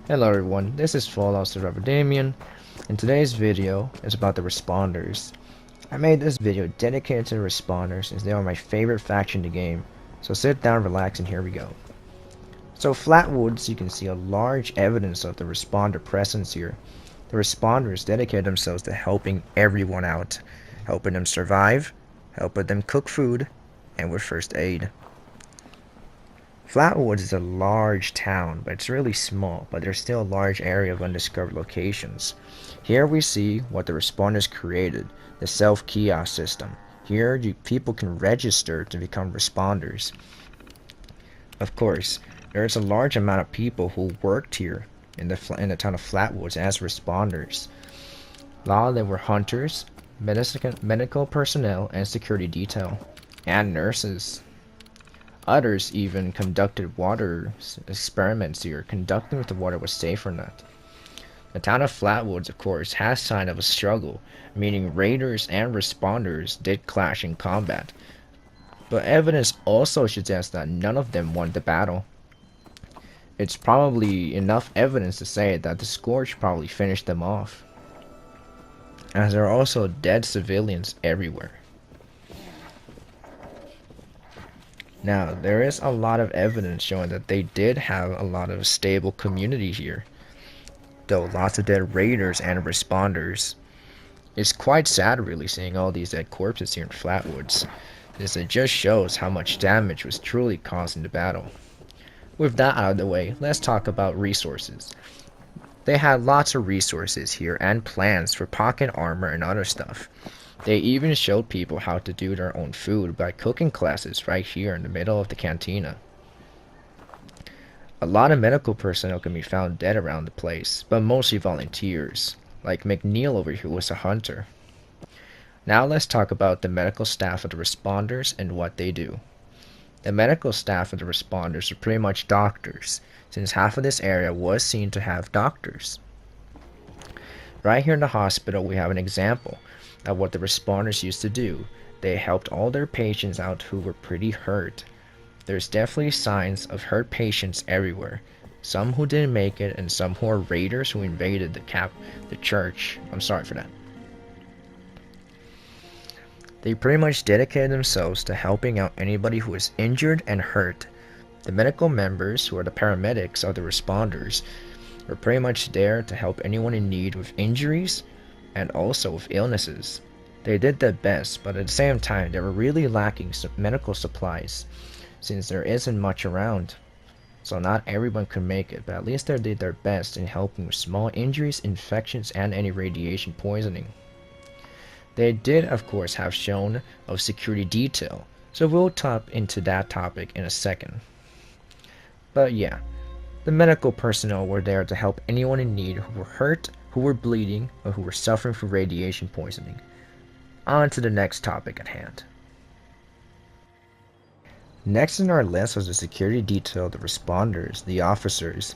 Hello everyone, this is Fallout Survivor Damien, and today's video is about the responders. I made this video dedicated to the responders since they are my favorite faction in the game, so sit down, relax, and here we go. So Flatwoods, you can see a large evidence of the responder presence here. The responders dedicate themselves to helping everyone out, helping them survive, helping them cook food, and with first aid. Flatwoods is a large town, but it's really small, but there's still a large area of undiscovered locations. Here we see what the responders created, the self-kiosk system. Here people can register to become responders. Of course, there's a large amount of people who worked here in the town of Flatwoods as responders. A lot of them were hunters, medical personnel, and security detail, and nurses. Others even conducted water experiments here, conducting if the water was safe or not. The town of Flatwoods, of course, has sign of a struggle, meaning raiders and responders did clash in combat. But evidence also suggests that none of them won the battle. It's probably enough evidence to say that the Scourge probably finished them off, as there are also dead civilians everywhere. Now, there is a lot of evidence showing that they did have a lot of stable community here, though lots of dead raiders and responders. It's quite sad really seeing all these dead corpses here in Flatwoods, as it just shows how much damage was truly caused in the battle. With that out of the way, let's talk about resources. They had lots of resources here and plans for pocket armor and other stuff. They even showed people how to do their own food by cooking classes right here in the middle of the cantina. A lot of medical personnel can be found dead around the place, but mostly volunteers, like McNeil over here who was a hunter. Now let's talk about the medical staff of the responders and what they do. The medical staff of the responders are pretty much doctors, since half of this area was seen to have doctors. Right here in the hospital we have an example of what the responders used to do. They helped all their patients out who were pretty hurt. There's definitely signs of hurt patients everywhere. Some who didn't make it and some who are raiders who invaded the church. I'm sorry for that. They pretty much dedicated themselves to helping out anybody who was injured and hurt. The medical members, who are the paramedics of the responders, were pretty much there to help anyone in need with injuries and also with illnesses. They did their best, but at the same time they were really lacking some medical supplies, since there isn't much around. So not everyone could make it, but at least they did their best in helping with small injuries, infections, and any radiation poisoning. They did of course have shown of security detail, so we'll tap into that topic in a second. But yeah, the medical personnel were there to help anyone in need who were hurt, who were bleeding, or who were suffering from radiation poisoning. On to the next topic at hand. Next in our list was the security detail, the responders, the officers.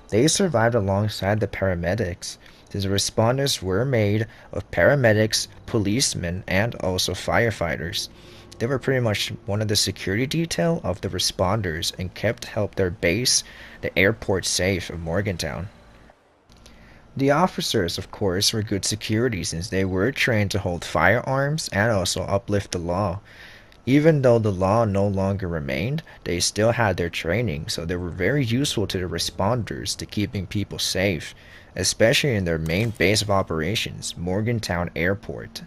They survived alongside the paramedics, since the responders were made of paramedics, policemen, and also firefighters. They were pretty much one of the security detail of the responders and helped their base, the airport, safe of Morgantown. The officers, of course, were good security since they were trained to hold firearms and also uplift the law. Even though the law no longer remained, they still had their training, so they were very useful to the responders to keeping people safe, especially in their main base of operations, Morgantown Airport.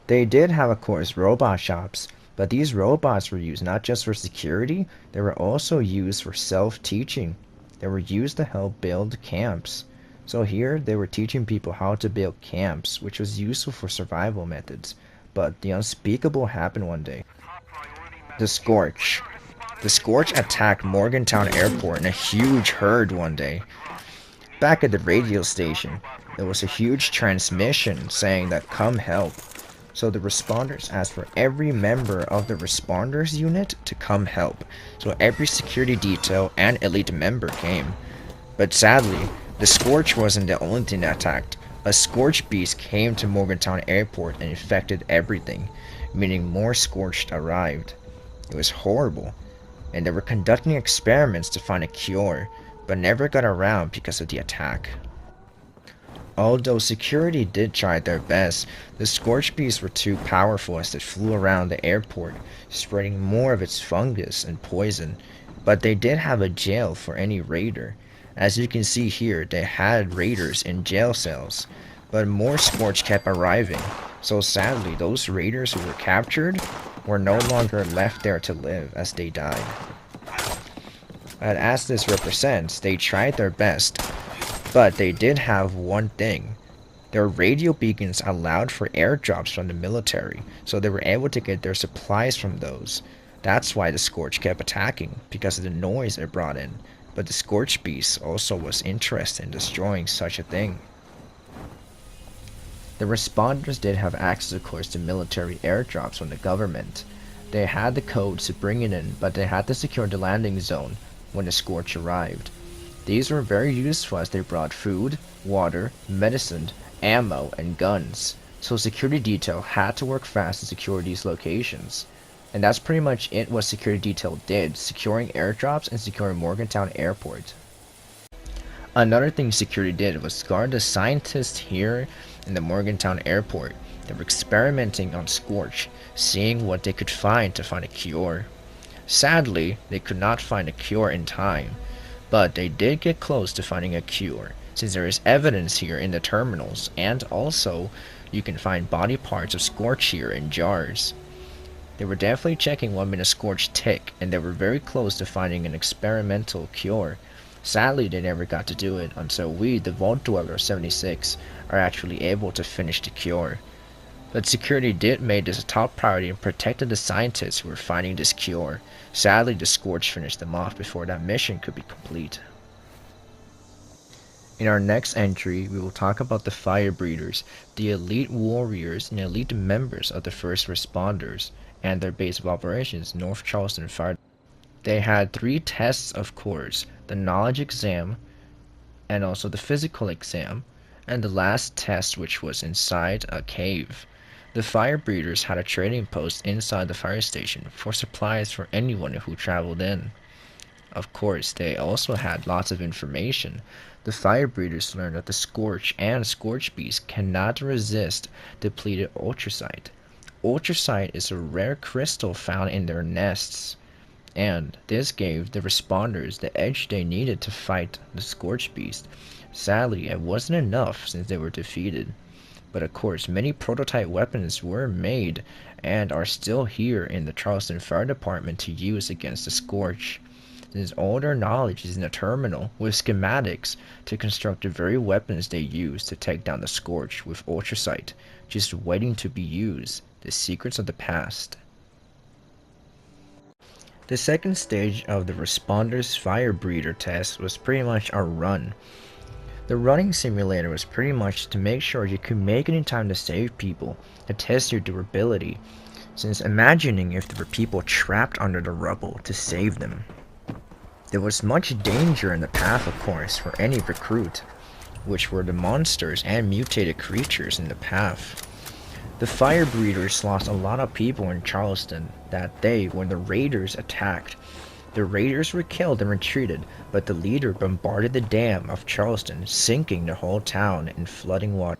They did have, of course, robot shops, but these robots were used not just for security, they were also used for self-teaching. They were used to help build camps. So here they were teaching people how to build camps, which was useful for survival methods. But the unspeakable happened one day. The Scorch. The Scorch attacked Morgantown Airport in a huge herd one day. Back at the radio station, there was a huge transmission saying that come help. So the responders asked for every member of the responders unit to come help. So every security detail and elite member came. But sadly, the Scorch wasn't the only thing that attacked. A Scorch beast came to Morgantown Airport and infected everything, meaning more Scorched arrived. It was horrible, and they were conducting experiments to find a cure, but never got around because of the attack. Although security did try their best, the scorch beasts were too powerful as they flew around the airport, spreading more of its fungus and poison. But they did have a jail for any raider. As you can see here, they had raiders in jail cells. But more scorch kept arriving, so sadly those raiders who were captured were no longer left there to live as they died. And as this represents, they tried their best, but they did have one thing. Their radio beacons allowed for airdrops from the military, so they were able to get their supplies from those. That's why the Scorch kept attacking, because of the noise it brought in. But the Scorch Beast also was interested in destroying such a thing. The responders did have access, of course, to military airdrops from the government. They had the codes to bring it in, but they had to secure the landing zone when the Scorch arrived. These were very useful as they brought food, water, medicine, ammo, and guns, so security detail had to work fast to secure these locations. And that's pretty much it what security detail did, securing airdrops and securing Morgantown Airport. Another thing security did was guard the scientists here in the Morgantown Airport. They were experimenting on Scorch, seeing what they could find to find a cure. Sadly, they could not find a cure in time, but they did get close to finding a cure, since there is evidence here in the terminals, and also you can find body parts of Scorch here in jars. They were definitely checking what made a Scorch tick, and they were very close to finding an experimental cure. Sadly, they never got to do it until we, the Vault Dweller 76, are actually able to finish the cure. But security did make this a top priority and protected the scientists who were finding this cure. Sadly, the Scorch finished them off before that mission could be complete. In our next entry, we will talk about the Fire Breeders, the elite warriors and elite members of the first responders, and their base of operations, North Charleston Fire. They had 3 tests, of course, the knowledge exam, and also the physical exam, and the last test, which was inside a cave. The Fire Breeders had a trading post inside the fire station for supplies for anyone who traveled in. Of course, they also had lots of information. The Fire Breeders learned that the Scorch and Scorch Beast cannot resist depleted ultracite. Ultracite is a rare crystal found in their nests, and this gave the responders the edge they needed to fight the Scorch Beast. Sadly, it wasn't enough since they were defeated. But of course, many prototype weapons were made and are still here in the Charleston Fire Department to use against the Scorch. Since all their knowledge is in a terminal with schematics to construct the very weapons they use to take down the Scorch with ultracite, just waiting to be used, the secrets of the past. The second stage of the Responders Fire Breeder test was pretty much a run. The running simulator was pretty much to make sure you could make it in time to save people, to test your durability, since imagining if there were people trapped under the rubble to save them. There was much danger in the path, of course, for any recruit, which were the monsters and mutated creatures in the path. The Fire Breeders lost a lot of people in Charleston that day when the raiders attacked. The raiders were killed and retreated, but the leader bombarded the dam of Charleston, sinking the whole town in flooding water.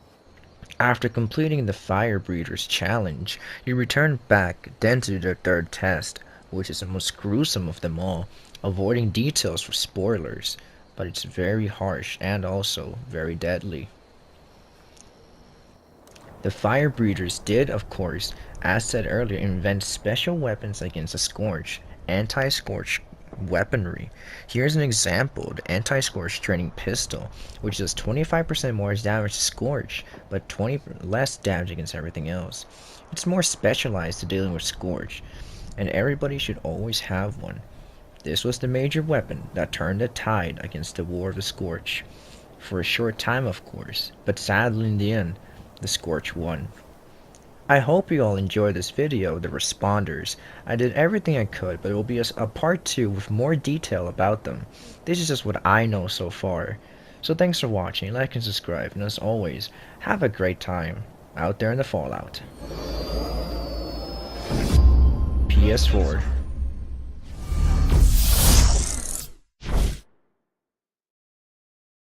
After completing the Fire Breeders challenge, he returned back then to the third test, which is the most gruesome of them all, avoiding details for spoilers, but it's very harsh and also very deadly. The Fire Breeders did, of course, as said earlier, invent special weapons against the Scorch, anti-Scorch weaponry. Here's an example, the anti-Scorch training pistol, which does 25% more damage to Scorch, but 20 less damage against everything else. It's more specialized to dealing with Scorch, and everybody should always have one. This was the major weapon that turned the tide against the War of the Scorch. For a short time, of course, but sadly in the end, the Scorch won. I hope you all enjoyed this video, the responders. I did everything I could, but it will be a part 2 with more detail about them. This is just what I know so far. So thanks for watching, like and subscribe, and as always, have a great time out there in the Fallout. PS4.